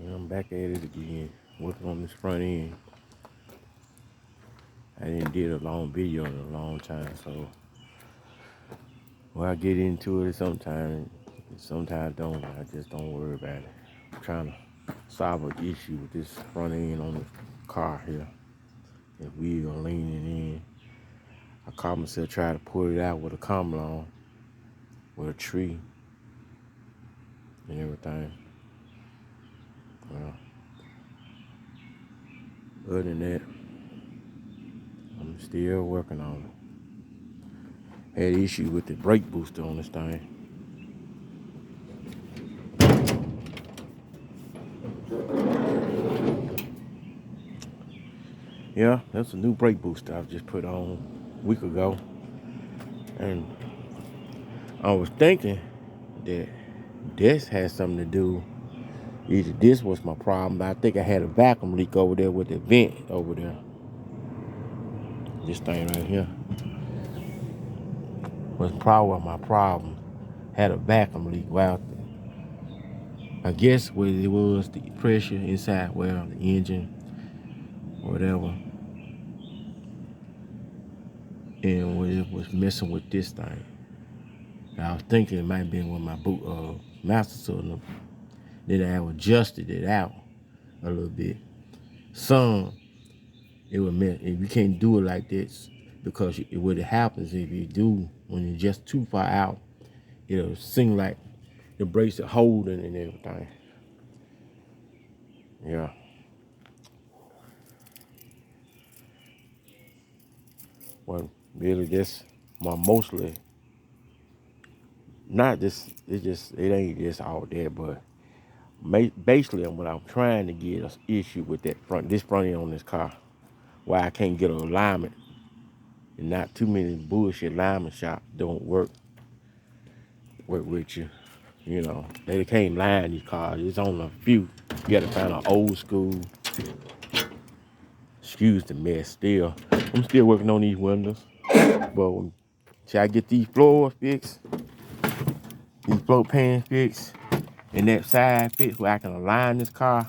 And I'm back at it again, working on this front end. I didn't did a long video in a long time, so when I get into it sometimes don't. I just don't worry about it. I'm trying to solve an issue with this front end on the car here. The wheel leaning in. I caught myself trying to pull it out with a common on, with a tree and everything. Well, other than that, I'm still working on it. Had issue with the brake booster on this thing. Yeah, that's a new brake booster I just put on a week ago. And I was thinking that this has something to do. Either this was my problem, but I think I had a vacuum leak over there with the vent over there. This thing right here was probably my problem. Had a vacuum leak. Well, I guess what it was, the pressure inside, well, the engine, whatever. And it was messing with this thing. And I was thinking it might have been with my master cylinder. Then I adjusted it out a little bit. Some, it would mean if you can't do it like this, because what happens if you do, when you're just too far out, it'll seem like the brakes are holding and everything. Yeah. Well, really, this mostly not this. It ain't this all there, but basically, what I'm trying to get an issue with this front end on this car, why I can't get an alignment, and not too many bullshit alignment shops don't work with you. You know, they can't line these cars. It's only a few. You gotta find an old school. Excuse the mess. I'm still working on these windows. But till I get these floors fixed, these floor pans fixed, and that side fixed where I can align this car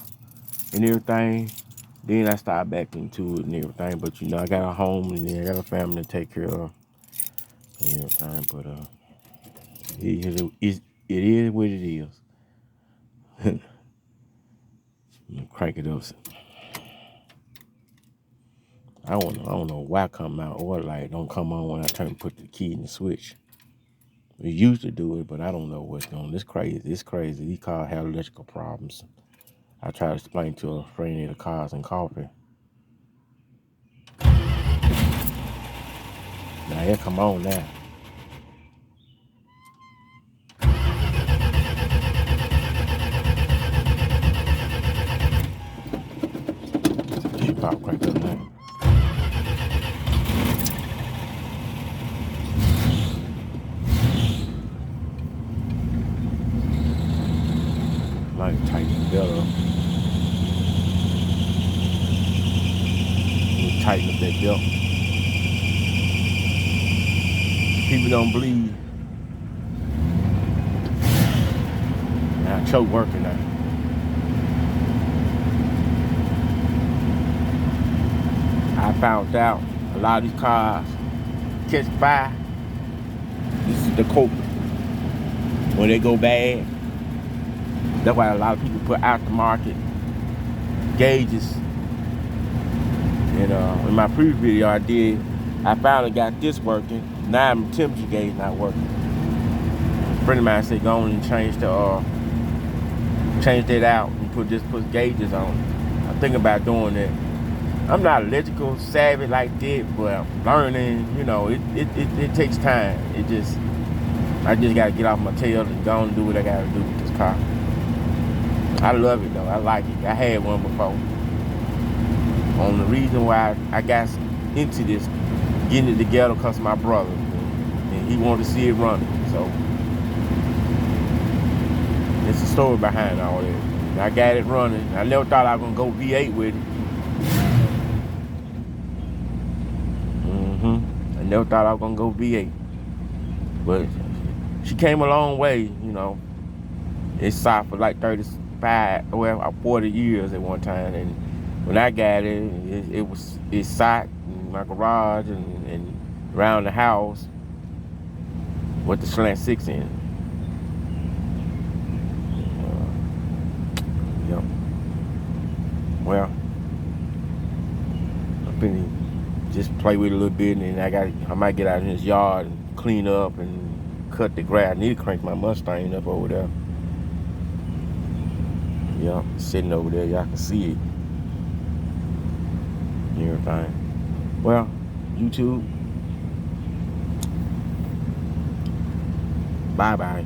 and everything, then I start back into it and everything. But you know, I got a home and then I got a family to take care of and everything. But it is what it is. Crank it up. I don't know why come out or light don't come on when I put the key in the switch. We used to do it, but I don't know what's going on. It's crazy. These cars have electrical problems. I try to explain to a friend of the Cars and Coffee. Now here come on now. She pop crank up now. Might tighten the belt up. Tighten up that belt. People don't believe. Now choke working now. I found out a lot of these cars catch fire. This is the culprit. When they go bad, that's why a lot of people put aftermarket gauges. And in my previous video I finally got this working. Now my temperature gauge not working. A friend of mine said go on and change that out and put gauges on. I'm thinking about doing that. I'm not electrical savvy like that, but I'm learning, you know, it takes time. I just gotta get off my tail and go and do what I gotta do with this car. I love it though, I like it. I had one before. The reason why I got into this, getting it together, because of my brother, and he wanted to see it running. So it's a story behind all that. And I got it running. I never thought I was gonna go V8 with it. I never thought I was gonna go V8, but she came a long way. You know, it stopped for like 40 years at one time. And when I got it, it sat in my garage and around the house with the slant 6 in. Yep. Well, I'm finna just play with it a little bit, and I might get out in his yard and clean up and cut the grass. I need to crank my Mustang up over there. Yeah, sitting over there, y'all can see it. Everything. Well, YouTube. Bye-bye.